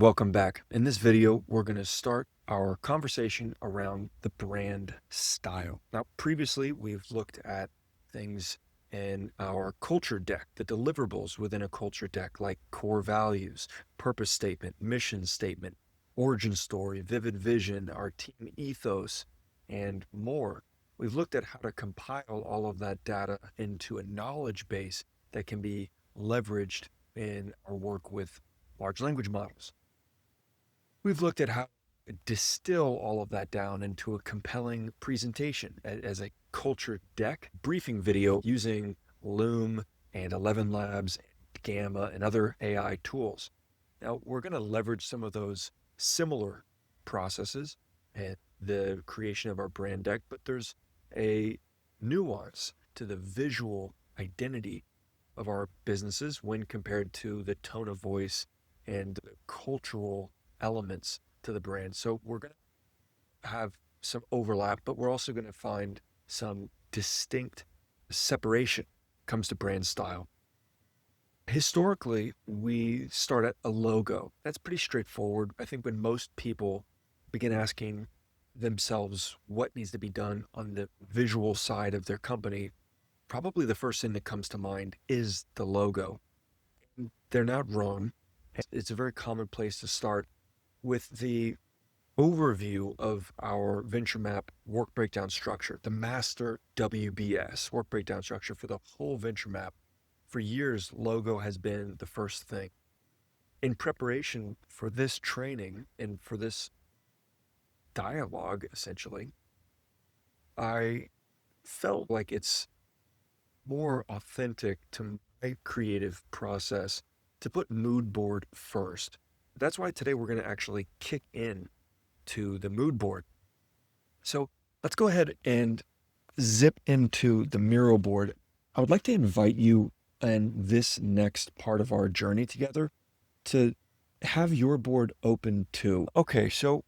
Welcome back. In this video, we're going to start our conversation around the brand style. Now, previously, we've looked at things in our culture deck, the deliverables within a culture deck, like core values, purpose statement, mission statement, origin story, vivid vision, our team ethos, and more. We've looked at how to compile all of that data into a knowledge base that can be leveraged in our work with large language models. We've looked at how to distill all of that down into a compelling presentation as a culture deck briefing video using Loom and 11 Labs, Gamma, and other AI tools. Now, we're going to leverage some of those similar processes and the creation of our brand deck, but there's a nuance to the visual identity of our businesses when compared to the tone of voice and the cultural elements to the brand. So we're going to have some overlap, but we're also going to find some distinct separation when it comes to brand style. Historically, we start at a logo. That's pretty straightforward. I think when most people begin asking themselves what needs to be done on the visual side of their company, probably the first thing that comes to mind is the logo. They're not wrong. It's a very common place to start with the overview of our venture map work breakdown structure, the master WBS work breakdown structure for the whole venture map. For years, logo has been the first thing. In preparation for this training and for this dialogue, essentially, I felt like it's more authentic to my creative process to put mood board first. That's why today we're going to actually kick in to the mood board. So let's go ahead and zip into the Miro board. I would like to invite you in this next part of our journey together to have your board open too. Okay, so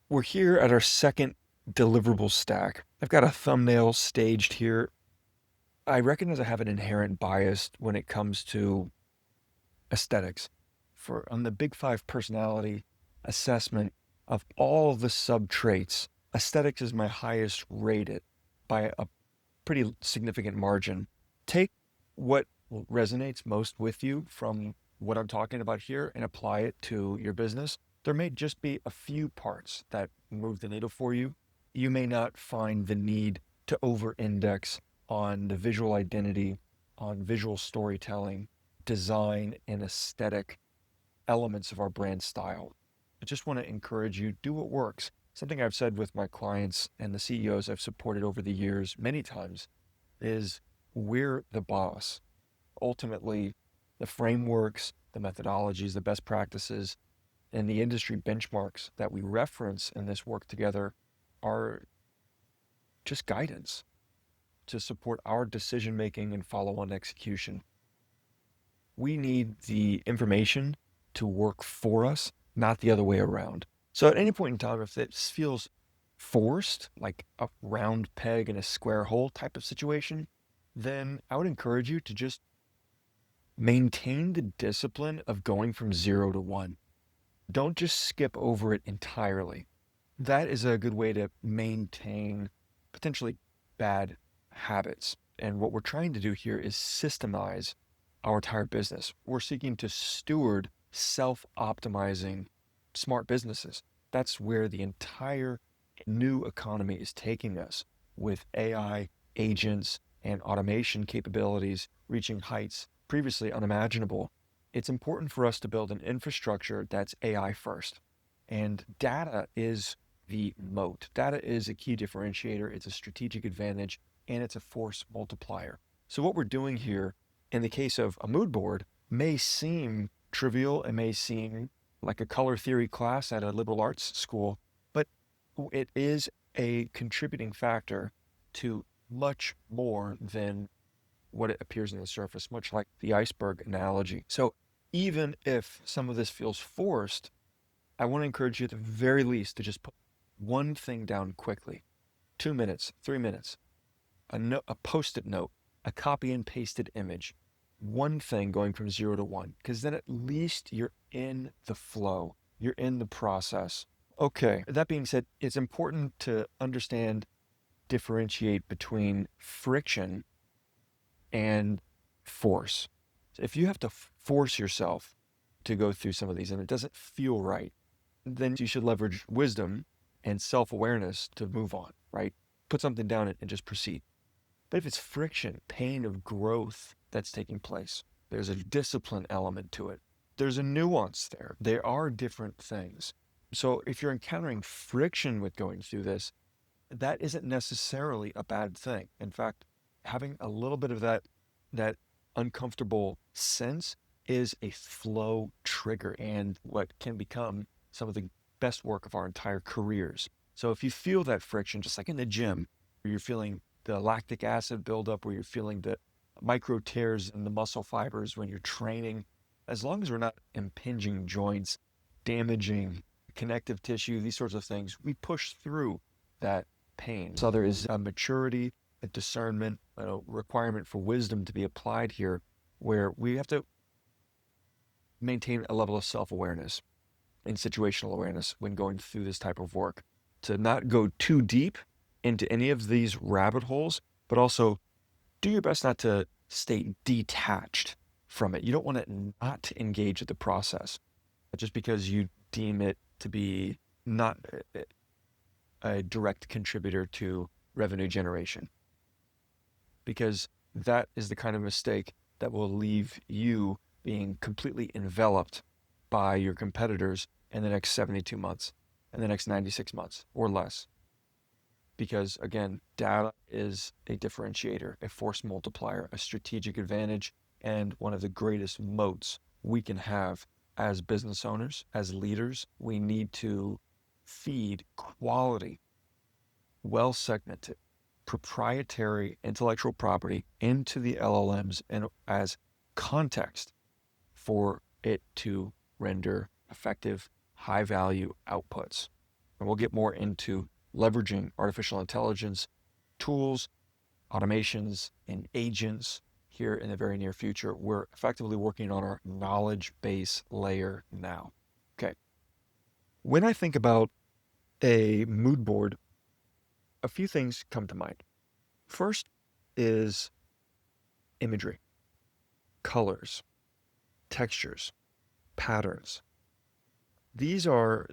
we're here at our second deliverable stack. I've got a thumbnail staged here. I recognize I have an inherent bias when it comes to aesthetics. On the Big Five personality assessment of all the sub traits, aesthetics is my highest rated by a pretty significant margin. Take what resonates most with you from what I'm talking about here and apply it to your business. There may just be a few parts that move the needle for you. You may not find the need to over-index on the visual identity, on visual storytelling, design, and aesthetic elements of our brand style. I just want to encourage you, do what works. Something I've said with my clients and the CEOs I've supported over the years many times is we're the boss. Ultimately, the frameworks, the methodologies, the best practices, and the industry benchmarks that we reference in this work together are just guidance to support our decision-making and follow-on execution. We need the information to work for us, not the other way around. So at any point in time, if this feels forced, like a round peg in a square hole type of situation, then I would encourage you to just maintain the discipline of going from 0 to 1. Don't just skip over it entirely. That is a good way to maintain potentially bad habits. And what we're trying to do here is systemize our entire business. We're seeking to steward self-optimizing smart businesses. That's where the entire new economy is taking us, with AI, agents, and automation capabilities reaching heights previously unimaginable. It's important for us to build an infrastructure that's AI first. And data is the moat. Data is a key differentiator, it's a strategic advantage, and it's a force multiplier. So what we're doing here in the case of a mood board may seem trivial, it may seem like a color theory class at a liberal arts school, but it is a contributing factor to much more than what it appears on the surface, much like the iceberg analogy. So even if some of this feels forced, I want to encourage you at the very least to just put one thing down quickly. 2 minutes, 3 minutes, a post-it note, a copy and pasted image, one thing going from 0 to 1, because then at least you're in the flow, you're in the process. Okay, that being said, it's important to understand, differentiate between friction and force. So if you have to force yourself to go through some of these and it doesn't feel right, then you should leverage wisdom and self-awareness to move on, right? Put something down and just proceed. But if it's friction, pain of growth that's taking place, there's a discipline element to it. There's a nuance there. There are different things. So if you're encountering friction with going through this, that isn't necessarily a bad thing. In fact, having a little bit of that uncomfortable sense is a flow trigger and what can become some of the best work of our entire careers. So if you feel that friction, just like in the gym, where you're feeling the lactic acid buildup, where you're feeling the micro tears in the muscle fibers when you're training, as long as we're not impinging joints, damaging connective tissue, these sorts of things, we push through that pain. So there is a maturity, a discernment, a requirement for wisdom to be applied here, where we have to maintain a level of self-awareness and situational awareness when going through this type of work, to not go too deep into any of these rabbit holes, but also do your best not to stay detached from it. You don't want to not engage with the process just because you deem it to be not a direct contributor to revenue generation, because that is the kind of mistake that will leave you being completely enveloped by your competitors in the next 72 months, in the next 96 months or less. Because again, data is a differentiator, a force multiplier, a strategic advantage, and one of the greatest moats we can have as business owners, as leaders. We need to feed quality, well segmented, proprietary intellectual property into the LLMs and as context for it to render effective, high value outputs. And we'll get more into leveraging artificial intelligence tools, automations, and agents here in the very near future. We're effectively working on our knowledge base layer now. Okay. When I think about a mood board, a few things come to mind. First is imagery, colors, textures, patterns. These are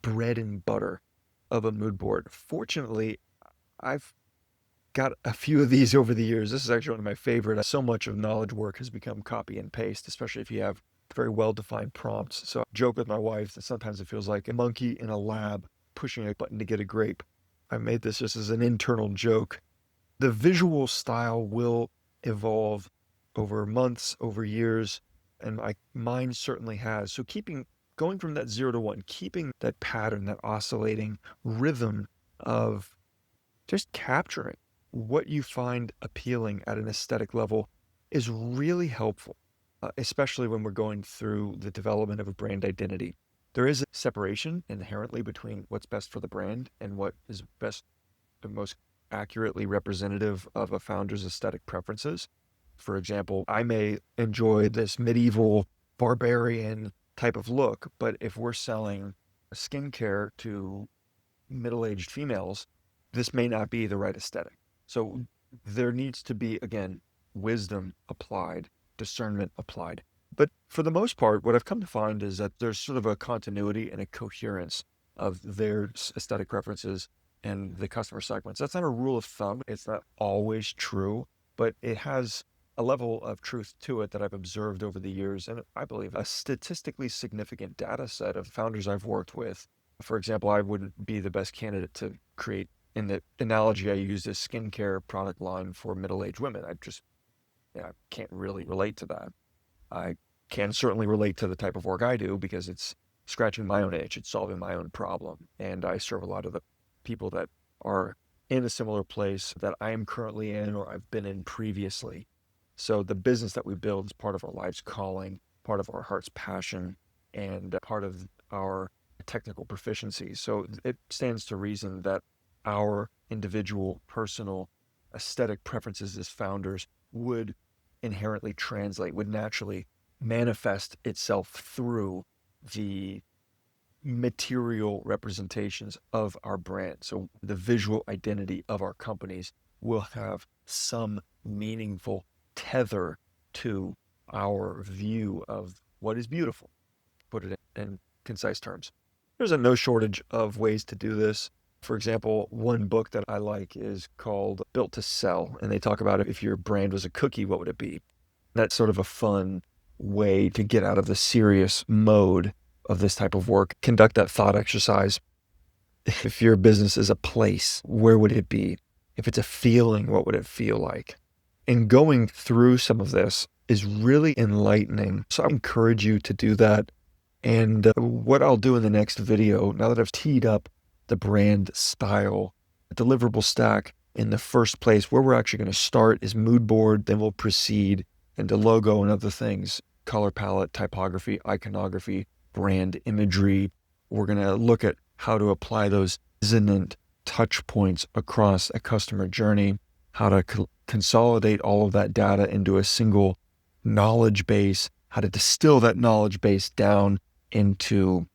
bread and butter of a mood board. Fortunately, I've got a few of these over the years. This is actually one of my favorite. So much of knowledge work has become copy and paste, especially if you have very well-defined prompts. So I joke with my wife that sometimes it feels like a monkey in a lab pushing a button to get a grape. I made this just as an internal joke. The visual style will evolve over months, over years, and mine certainly has. So going from that 0 to 1, keeping that pattern, that oscillating rhythm of just capturing what you find appealing at an aesthetic level is really helpful, especially when we're going through the development of a brand identity. There is a separation inherently between what's best for the brand and what is best and most accurately representative of a founder's aesthetic preferences. For example, I may enjoy this medieval barbarian type of look, but if we're selling skincare to middle-aged females, this may not be the right aesthetic. So there needs to be, again, wisdom applied, discernment applied. But for the most part, what I've come to find is that there's sort of a continuity and a coherence of their aesthetic preferences and the customer segments. That's not a rule of thumb. It's not always true, but it has a level of truth to it that I've observed over the years. And I believe a statistically significant data set of founders I've worked with. For example, I wouldn't be the best candidate to create, in the analogy I used, a skincare product line for middle-aged women. I can't really relate to that. I can certainly relate to the type of work I do because it's scratching my own itch, it's solving my own problem. And I serve a lot of the people that are in a similar place that I am currently in or I've been in previously. So the business that we build is part of our life's calling, part of our heart's passion, and part of our technical proficiency. So it stands to reason that our individual, personal aesthetic preferences as founders would inherently translate, would naturally manifest itself through the material representations of our brand. So the visual identity of our companies will have some meaningful tether to our view of what is beautiful, put it in concise terms. There's no shortage of ways to do this. For example, one book that I like is called Built to Sell, and they talk about if your brand was a cookie, what would it be? That's sort of a fun way to get out of the serious mode of this type of work. Conduct that thought exercise. If your business is a place, where would it be? If it's a feeling, what would it feel like? And going through some of this is really enlightening. So I encourage you to do that. And what I'll do in the next video, now that I've teed up the brand style deliverable stack in the first place, where we're actually going to start is mood board, then we'll proceed into logo and other things, color palette, typography, iconography, brand imagery. We're going to look at how to apply those resonant touch points across a customer journey, how to consolidate all of that data into a single knowledge base, how to distill that knowledge base down into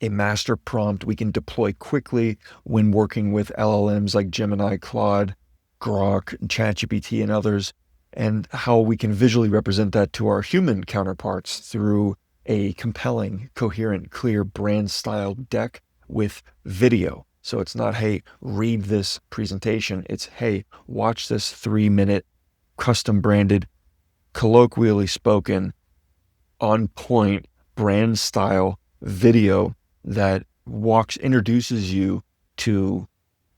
a master prompt we can deploy quickly when working with LLMs like Gemini, Claude, Grok, ChatGPT, and others, and how we can visually represent that to our human counterparts through a compelling, coherent, clear brand style deck with video. So it's not, hey, read this presentation. It's, hey, watch this 3-minute custom branded, colloquially spoken, on point brand style video that introduces you to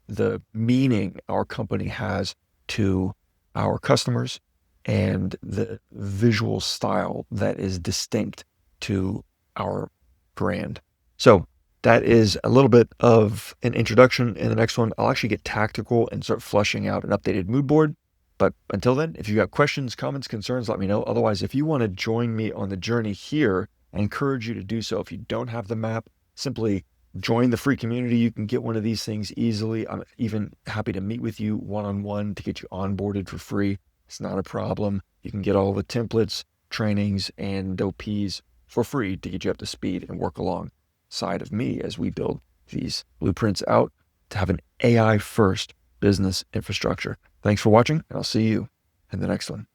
the meaning our company has to our customers and the visual style that is distinct to our brand. So that is a little bit of an introduction. In the next one, I'll actually get tactical and start fleshing out an updated mood board. But until then, if you got questions, comments, concerns, let me know. Otherwise, if you want to join me on the journey here, I encourage you to do so. If you don't have the map, simply join the free community. You can get one of these things easily. I'm even happy to meet with you one-on-one to get you onboarded for free. It's not a problem. You can get all the templates, trainings, and OPs for free to get you up to speed and work alongside of me as we build these blueprints out to have an AI-first business infrastructure. Thanks for watching, and I'll see you in the next one.